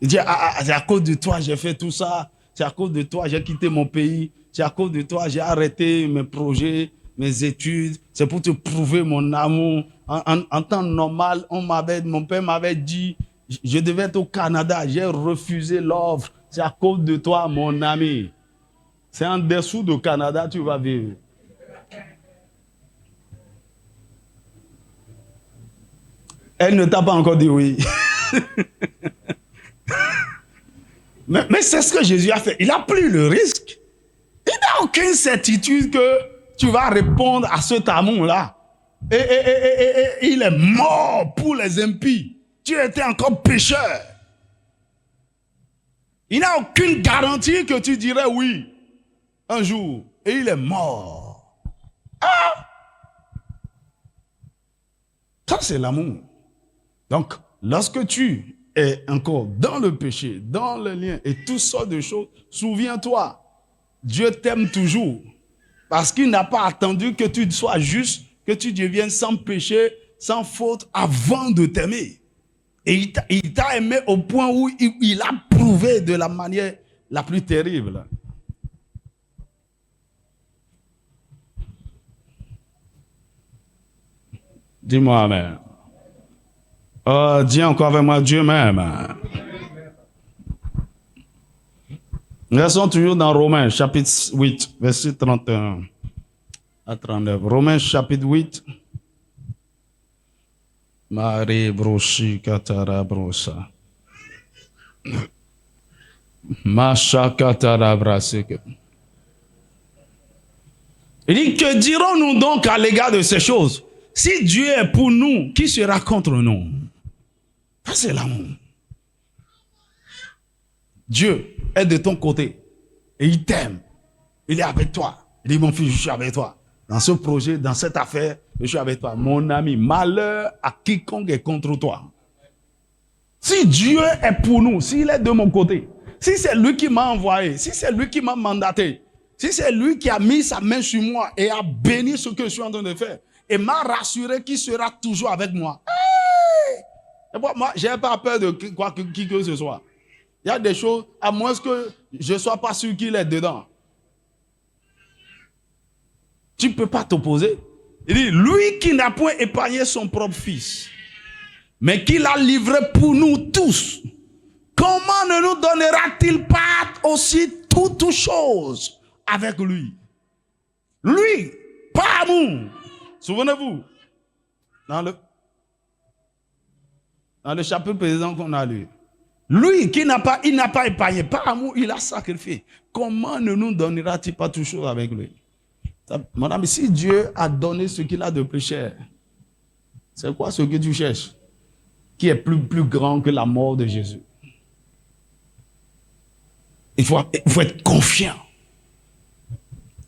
Ils disent, c'est à cause de toi j'ai fait tout ça. C'est à cause de toi j'ai quitté mon pays. C'est à cause de toi j'ai arrêté mes projets, mes études. C'est pour te prouver mon amour. En temps normal, mon père m'avait dit, je devais être au Canada. J'ai refusé l'offre. C'est à cause de toi, mon ami. C'est en dessous du Canada tu vas vivre. Elle ne t'a pas encore dit oui. mais c'est ce que Jésus a fait. Il a pris le risque. Il n'a aucune certitude que tu vas répondre à cet amour-là. Et il est mort pour les impies. Tu étais encore pécheur. Il n'a aucune garantie que tu dirais oui un jour. Et il est mort. Ah! Ça, c'est l'amour. Donc, lorsque tu es encore dans le péché, dans le lien et toutes sortes de choses, souviens-toi, Dieu t'aime toujours. Parce qu'il n'a pas attendu que tu sois juste, que tu deviennes sans péché, sans faute, avant de t'aimer. Et il t'a aimé au point où il a prouvé de la manière la plus terrible. Dis-moi amen. Dis encore avec moi, Dieu m'aime. Restons toujours dans Romains, chapitre 8, verset 31 à 39. Romains, chapitre 8. Marie broshi katara brosa. Masha katara braseke. Il dit, que dirons-nous donc à l'égard de ces choses? Si Dieu est pour nous, qui sera contre nous? Ça, c'est l'amour. Dieu est de ton côté et il t'aime. Il est avec toi. Il dit, mon fils, je suis avec toi. Dans ce projet, dans cette affaire, je suis avec toi. Mon ami, malheur à quiconque est contre toi. Si Dieu est pour nous, s'il est de mon côté, si c'est lui qui m'a envoyé, si c'est lui qui m'a mandaté, si c'est lui qui a mis sa main sur moi et a béni ce que je suis en train de faire et m'a rassuré qu'il sera toujours avec moi. Moi, je n'ai pas peur de qui que ce soit. Il y a des choses, à moins que je ne sois pas sûr qu'il est dedans. Tu ne peux pas t'opposer. Il dit, lui qui n'a point épargné son propre fils, mais qui l'a livré pour nous tous, comment ne nous donnera-t-il pas aussi toutes choses avec lui? Lui, par amour. Souvenez-vous, dans le chapitre précédent qu'on a lu. Lui, il n'a pas épargné. Par amour, il a sacrifié. Comment ne nous donnera-t-il pas toutes choses avec lui? Mon ami, si Dieu a donné ce qu'il a de plus cher, c'est quoi ce que tu cherches? Qui est plus grand que la mort de Jésus? Il faut être confiant.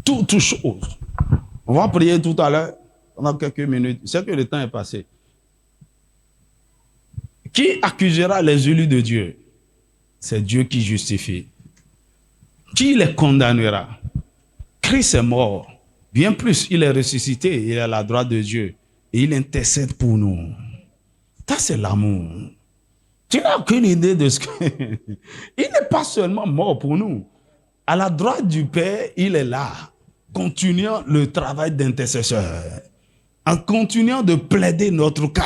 Toutes choses. On va prier tout à l'heure, pendant quelques minutes. C'est que le temps est passé. Qui accusera les élus de Dieu? C'est Dieu qui justifie. Qui les condamnera? Christ est mort. Bien plus, il est ressuscité. Il est à la droite de Dieu. Et il intercède pour nous. Ça, c'est l'amour. Tu n'as aucune idée de ce que... Il n'est pas seulement mort pour nous. À la droite du Père, il est là, continuant le travail d'intercesseur, en continuant de plaider notre cas.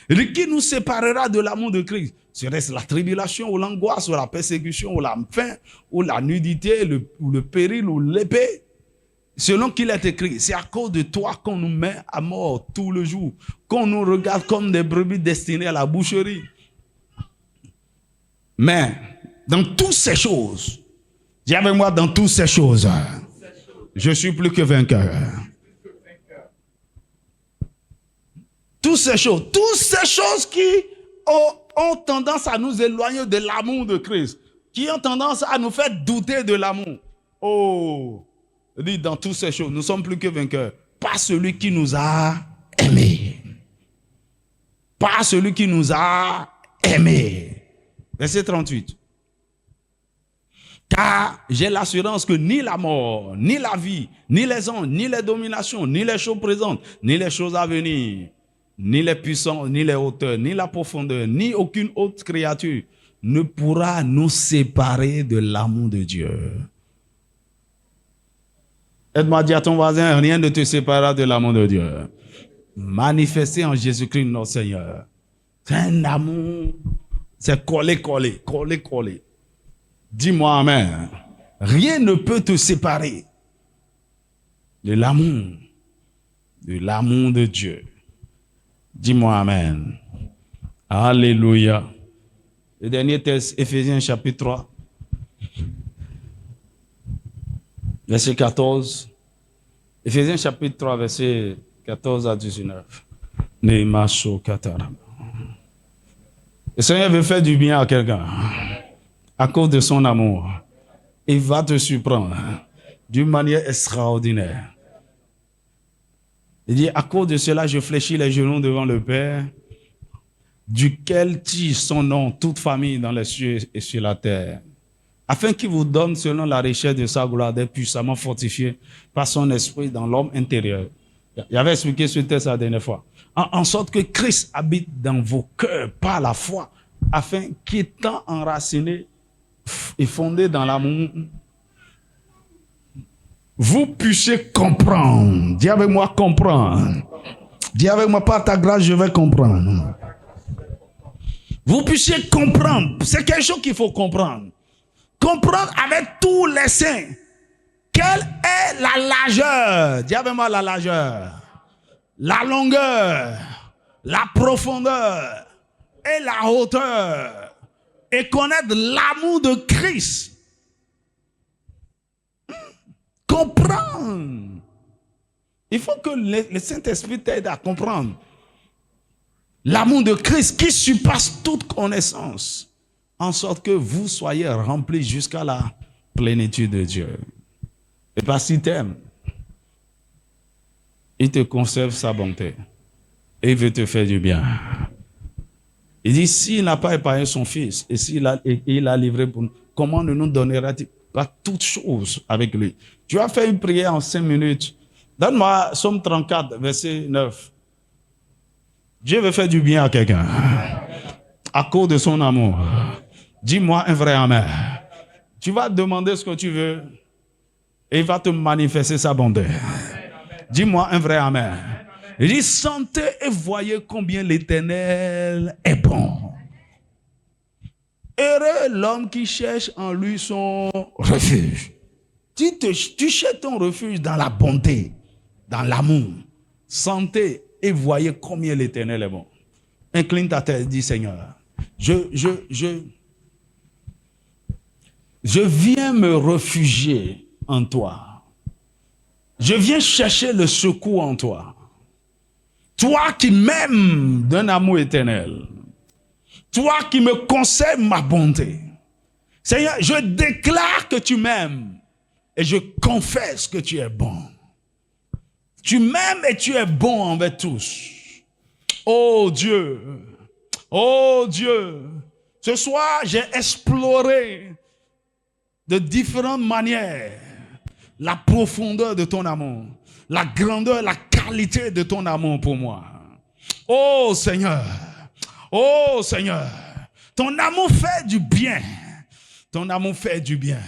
Qui nous séparera de l'amour de Christ? Serait-ce la tribulation ou l'angoisse ou la persécution ou la faim ou la nudité ou le péril ou l'épée? Selon qu'il est écrit, c'est à cause de toi qu'on nous met à mort tout le jour, qu'on nous regarde comme des brebis destinées à la boucherie. Mais dans toutes ces choses, Dis avec moi, dans toutes ces choses, je suis plus que vainqueur. Toutes ces choses qui ont tendance à nous éloigner de l'amour de Christ, qui ont tendance à nous faire douter de l'amour. Oh, dit dans toutes ces choses, nous sommes plus que vainqueurs. Pas celui qui nous a aimés. Pas celui qui nous a aimés. Verset 38. Car j'ai l'assurance que ni la mort, ni la vie, ni les anges, ni les dominations, ni les choses présentes, ni les choses à venir, ni les puissances, ni les hauteurs, ni la profondeur, ni aucune autre créature ne pourra nous séparer de l'amour de Dieu. Aide-moi à dire à ton voisin, rien ne te séparera de l'amour de Dieu. Manifesté en Jésus-Christ notre Seigneur. C'est un amour, c'est collé. Dis-moi amen. Rien ne peut te séparer de l'amour de Dieu. Dis-moi amen. Alléluia. Le dernier texte, Éphésiens chapitre 3, verset 14. Éphésiens chapitre 3, verset 14 à 19. Le Seigneur veut faire du bien à quelqu'un à cause de son amour. Il va te surprendre d'une manière extraordinaire. Il dit, à cause de cela, je fléchis les genoux devant le Père, duquel tire son nom toute famille dans les cieux et sur la terre, afin qu'il vous donne, selon la richesse de sa gloire, d'être puissamment fortifié par son esprit dans l'homme intérieur. J'avais expliqué ce texte la dernière fois. En sorte que Christ habite dans vos cœurs par la foi, afin qu'étant enraciné et fondé dans l'amour, vous puissiez comprendre. Dis avec moi, comprendre. Dis avec moi, par ta grâce, je vais comprendre. Vous puissiez comprendre. C'est quelque chose qu'il faut comprendre. Comprendre avec tous les saints. Quelle est la largeur? Dis avec moi la largeur. La longueur. La profondeur. Et la hauteur. Et connaître l'amour de Christ. Comprendre. Il faut que le Saint-Esprit t'aide à comprendre. L'amour de Christ qui surpasse toute connaissance. En sorte que vous soyez remplis jusqu'à la plénitude de Dieu. Et parce qu'il t'aime, il te conserve sa bonté. Et il veut te faire du bien. Il dit, s'il n'a pas épargné son fils, et s'il a livré pour nous, comment ne nous donnera-t-il pas toutes choses avec lui? Tu as fait une prière en 5 minutes. Donne-moi Psaume 34, verset 9. Dieu veut faire du bien à quelqu'un. À cause de son amour. Dis-moi un vrai amen. Tu vas demander ce que tu veux. Et il va te manifester sa bonté. Dis-moi un vrai amen. Il dit, sentez et voyez combien l'Éternel est bon. Heureux l'homme qui cherche en lui son refuge. Tu cherches ton refuge dans la bonté, dans l'amour. Sentez et voyez combien l'Éternel est bon. Incline ta tête, dis Seigneur, je viens me réfugier en toi. Je viens chercher le secours en toi. Toi qui m'aimes d'un amour éternel. Toi qui me conserves ma bonté. Seigneur, je déclare que tu m'aimes et je confesse que tu es bon. Tu m'aimes et tu es bon envers tous. Oh Dieu, ce soir j'ai exploré de différentes manières la profondeur de ton amour, la grandeur, la qualité de ton amour pour moi. Oh Seigneur, ton amour fait du bien. Ton amour fait du bien.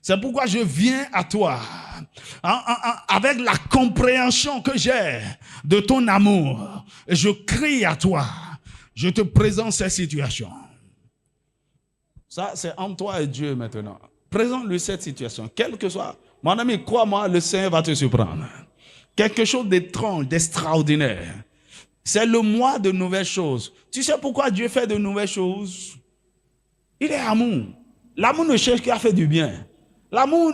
C'est pourquoi je viens à toi avec la compréhension que j'ai de ton amour. Et je crie à toi. Je te présente cette situation. Ça, c'est entre toi et Dieu maintenant. Présente-lui cette situation. Quelle que soit. Mon ami, crois-moi, le Seigneur va te surprendre. Quelque chose d'étrange, d'extraordinaire. C'est le mois de nouvelles choses. Tu sais pourquoi Dieu fait de nouvelles choses? Il est amour. L'amour ne cherche qu'à faire du bien. L'amour,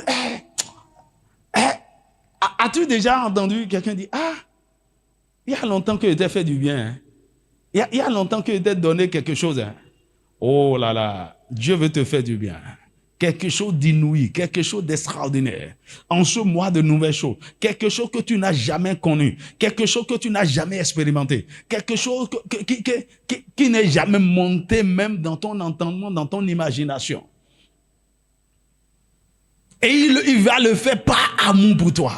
as-tu déjà entendu quelqu'un dire, ah, il y a longtemps que je t'ai fait du bien. Hein. Il y a longtemps que je t'ai donné quelque chose. Hein. Oh là là, Dieu veut te faire du bien. Quelque chose d'inouï, quelque chose d'extraordinaire. En ce mois de nouvelles choses, quelque chose que tu n'as jamais connu, quelque chose que tu n'as jamais expérimenté, quelque chose qui n'est jamais monté même dans ton entendement, dans ton imagination. Et il va le faire par amour pour toi.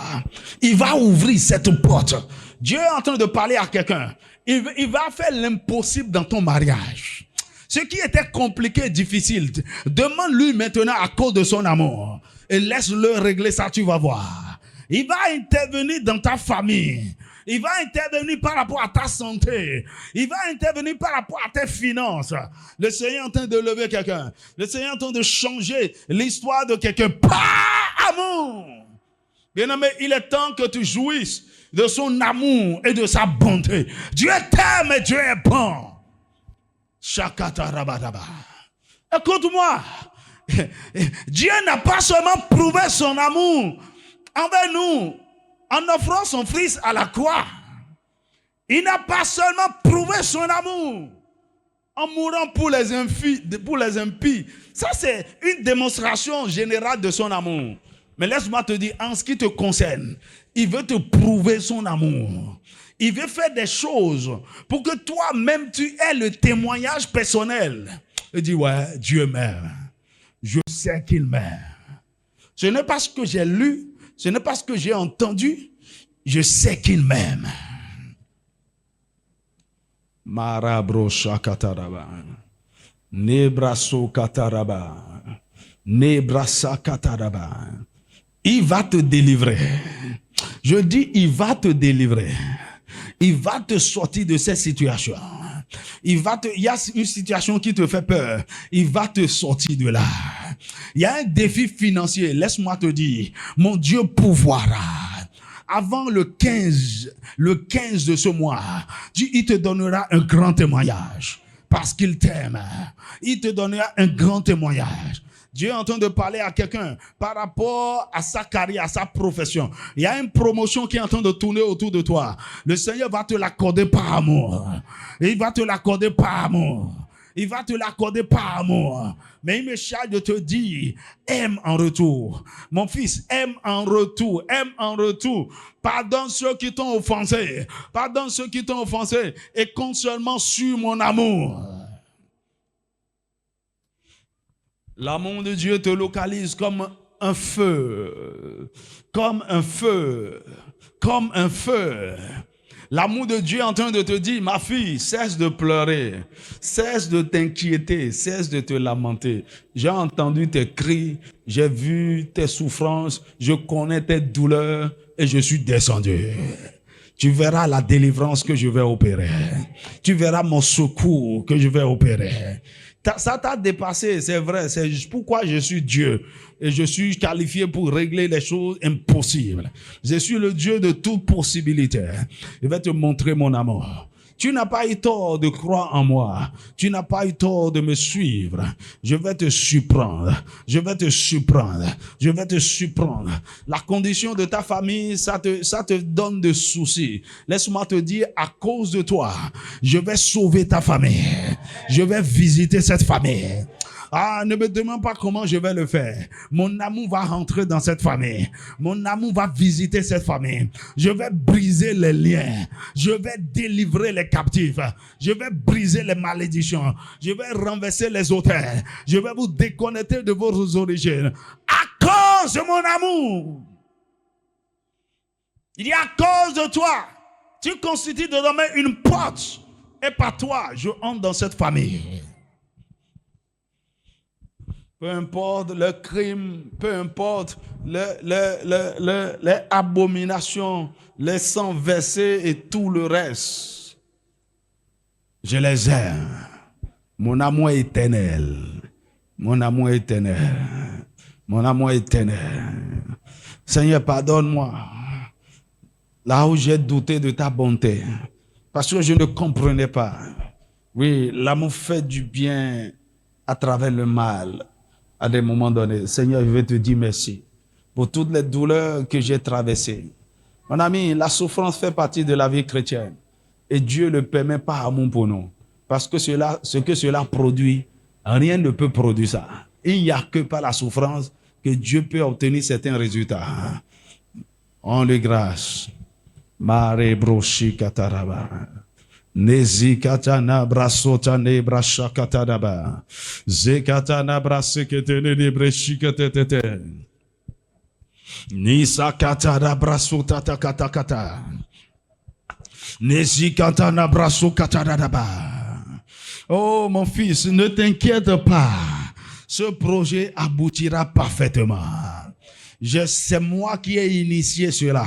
Il va ouvrir cette porte. Dieu est en train de parler à quelqu'un. Il va faire l'impossible dans ton mariage. Ce qui était compliqué et difficile, demande-lui maintenant à cause de son amour. Et laisse-le régler ça, tu vas voir. Il va intervenir dans ta famille. Il va intervenir par rapport à ta santé. Il va intervenir par rapport à tes finances. Le Seigneur est en train de lever quelqu'un. Le Seigneur est en train de changer l'histoire de quelqu'un par amour. Bien-aimé, il est temps que tu jouisses de son amour et de sa bonté. Dieu t'aime et Dieu est bon. Écoute-moi, Dieu n'a pas seulement prouvé son amour envers nous en offrant son fils à la croix. Il n'a pas seulement prouvé son amour en mourant pour les impies. Ça, c'est une démonstration générale de son amour. Mais laisse-moi te dire, en ce qui te concerne, il veut te prouver son amour. Il veut faire des choses pour que toi-même tu aies le témoignage personnel. Il dit, ouais, Dieu m'aime. Je sais qu'il m'aime. Ce n'est pas ce que j'ai lu, ce n'est pas ce que j'ai entendu. Je sais qu'il m'aime. Marabrocha kataraba. Nebraso kataraba. Nebrasa kataraba. Il va te délivrer. Je dis, il va te délivrer. Il va te sortir de cette situation. Il y a une situation qui te fait peur. Il va te sortir de là. Il y a un défi financier. Laisse-moi te dire, mon Dieu pourvoira. Avant le 15 de ce mois, Dieu, il te donnera un grand témoignage. Parce qu'il t'aime. Il te donnera un grand témoignage. Dieu est en train de parler à quelqu'un par rapport à sa carrière, à sa profession. Il y a une promotion qui est en train de tourner autour de toi. Le Seigneur va te l'accorder par amour. Il va te l'accorder par amour. Il va te l'accorder par amour. Mais il me charge de te dire, aime en retour. Mon fils, aime en retour. Aime en retour. Pardonne ceux qui t'ont offensé. Pardonne ceux qui t'ont offensé. Et compte seulement sur mon amour. L'amour de Dieu te localise comme un feu. Comme un feu. Comme un feu. L'amour de Dieu est en train de te dire, ma fille, cesse de pleurer, cesse de t'inquiéter, cesse de te lamenter. J'ai entendu tes cris, j'ai vu tes souffrances, je connais tes douleurs et je suis descendu. Tu verras la délivrance que je vais opérer. Tu verras mon secours que je vais opérer. Ça t'a dépassé, c'est vrai. C'est pourquoi je suis Dieu. Et je suis qualifié pour régler les choses impossibles. Je suis le Dieu de toute possibilité. Je vais te montrer mon amour. Tu n'as pas eu tort de croire en moi. Tu n'as pas eu tort de me suivre. Je vais te surprendre. Je vais te surprendre. Je vais te surprendre. La condition de ta famille, ça te donne des soucis. Laisse-moi te dire, à cause de toi, je vais sauver ta famille. Je vais visiter cette famille. Ah, ne me demande pas comment je vais le faire. Mon amour va rentrer dans cette famille. Mon amour va visiter cette famille. Je vais briser les liens. Je vais délivrer les captifs. Je vais briser les malédictions. Je vais renverser les autels. Je vais vous déconnecter de vos origines. À cause de mon amour. Il y a à cause de toi. Tu constitues désormais une porte. Et par toi, je entre dans cette famille. Peu importe le crime, peu importe les abominations, les sangs versés et tout le reste. Je les aime. Mon amour est éternel. Mon amour est éternel. Mon amour est éternel. Seigneur, pardonne-moi. Là où j'ai douté de ta bonté. Parce que je ne comprenais pas. Oui, l'amour fait du bien à travers le mal. à des moments donnés. Seigneur, je vais te dire merci pour toutes les douleurs que j'ai traversées. Mon ami, la souffrance fait partie de la vie chrétienne. Et Dieu ne le permet pas à mon pour nous. Parce que ce que cela produit, rien ne peut produire ça. Il n'y a que par la souffrance que Dieu peut obtenir certains résultats. En les grâce. Mare broshi kataraba. Nezi katana brasota ne brasha kataraba. Zekatana braseketene ne breshi katetete. Nisa katana brasota katakata. Nezi katana braso kataraba. Oh mon fils, ne t'inquiète pas. Ce projet aboutira parfaitement. C'est moi qui ai initié cela.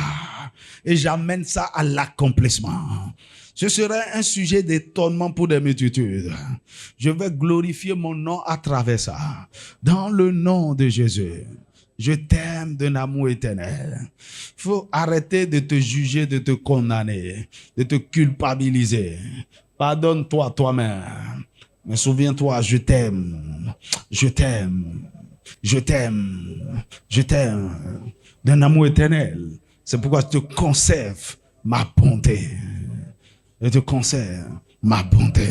Et j'amène ça à l'accomplissement. Ce serait un sujet d'étonnement pour des multitudes. Je vais glorifier mon nom à travers ça. Dans le nom de Jésus. Je t'aime d'un amour éternel. Il faut arrêter de te juger, de te condamner, de te culpabiliser. Pardonne-toi toi-même. Mais souviens-toi, je t'aime. Je t'aime. Je t'aime. Je t'aime. D'un amour éternel. C'est pourquoi je te conserve ma bonté. Je te conserve ma bonté.